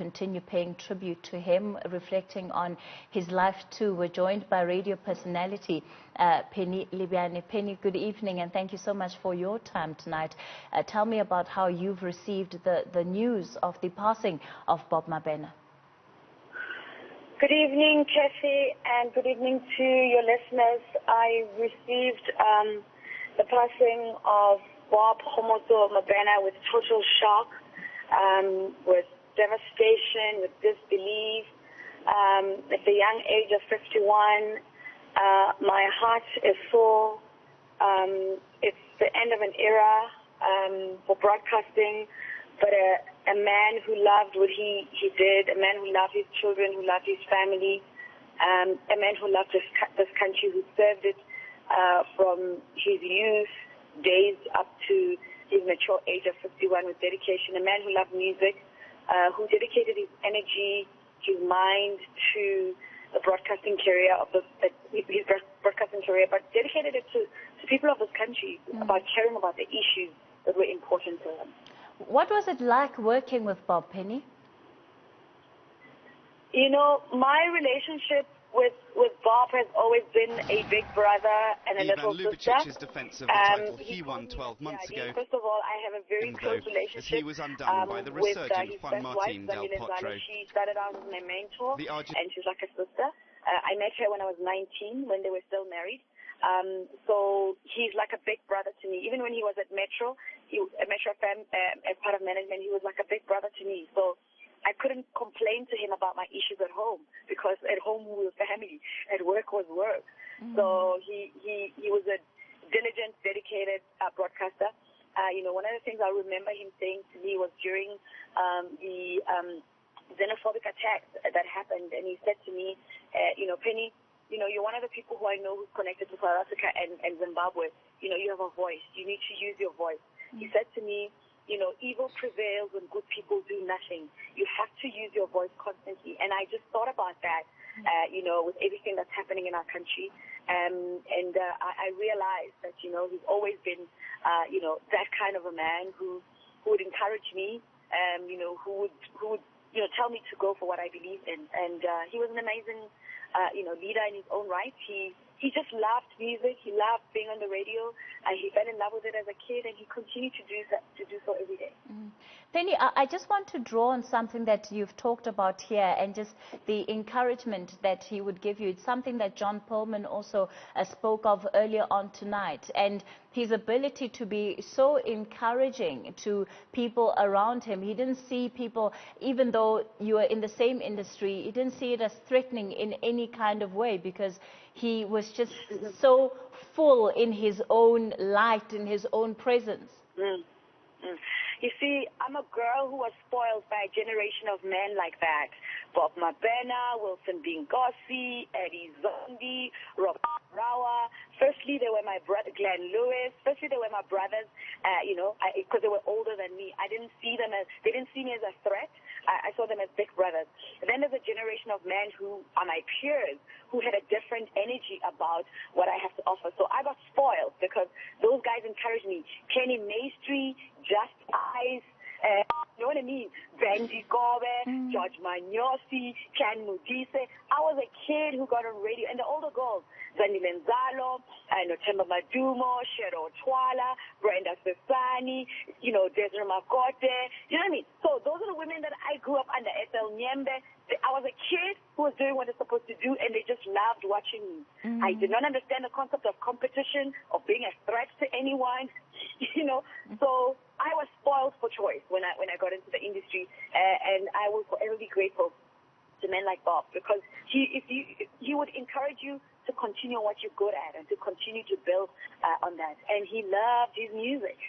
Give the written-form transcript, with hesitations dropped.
continue paying tribute to him, reflecting on his life too. We're joined by radio personality Penny Lebyane. Penny, good evening, and thank you so much for your time tonight. Tell me about how you've received the news of the passing of Bob Mabena. Good evening, Kathy, and good evening to your listeners. I received the passing of Bob Mabena with total shock, with devastation, with disbelief. At the young age of 51, my heart is full. It's the end of an era for broadcasting, but a man who loved what he did, a man who loved his children, who loved his family, a man who loved this country, who served it from his youth days up to his mature age of 51 with dedication, a man who loved music, who dedicated his energy, his mind to the broadcasting career his broadcasting career, but dedicated it to people of this country, about caring about the issues that were important to them. What was it like working with Bob, Penny? You know, my relationship with Bob has always been a big brother and a little sister. Defense of the title he won 12 months ago. First of all, I have a very close relationship. As he was undone by the resurgent Juan Martín del Potro. She started out as my mentor, and she's like a sister. I met her when I was 19, when they were still married. So he's like a big brother to me. Even when he was at Metro, Metro FM, as part of management, he was like a big brother to me. So I couldn't complain to him about my issues at home, because at home we were family, at work was work. So he was a diligent, dedicated broadcaster. You know, one of the things I remember him saying to me was during the xenophobic attacks that happened, and he said to me, you know, Penny, you know, you're one of the people who I know who's connected to South Africa and Zimbabwe. You know, you have a voice. You need to use your voice. He said to me, you know, evil prevails when good people do nothing. You have to use your voice constantly. And I just thought about that, you know, with everything that's happening in our country. I realized that, you know, he's always been, you know, that kind of a man who would encourage me, you know, who would, you know, tell me to go for what I believe in. And he was an amazing you know, leader in his own right. He just loved music. He loved being on the radio. He fell in love with it as a kid, and he continued to do so every day. Penny, I just want to draw on something that you've talked about here, and just the encouragement that he would give you. It's something that John Perlman also spoke of earlier on tonight, and his ability to be so encouraging to people around him. He didn't see people, even though you were in the same industry, he didn't see it as threatening in any kind of way, because he was just so full in his own light, in his own presence. You see, I'm a girl who was spoiled by a generation of men like that. Bob Mabena, Wilson Bingosi, Eddie Zondi, Rob Rawa. Firstly, they were my brother, Glenn Lewis. Firstly, they were my brothers, you know, because they were older than me. They didn't see me as a threat. I saw them as big brothers. And then there's a generation of men who are my peers, who had a different energy about what I have to offer. So I got spoiled because those guys encouraged me. Kenny Maestri, Just Eyes, you know what I mean? Benji Gobe, George Manyosi, Ken Mudise. I was a kid who got on radio, and the older girls, Zani Lenzalo, Notemba Madumo, Shero Twala, Brenda Sefani, you know, Desiree Makote. You know what I mean? So those are the women that I grew up under. Ethel Nyembe. I was a kid who was doing what they're supposed to do, and they just loved watching me. I did not understand the concept of competition, of being a threat to anyone, you know. So I was spoiled for choice when I got into the industry, and I will forever be grateful to men like Bob, because he would encourage you to continue what you're good at and to continue to build on that. And he loved his music.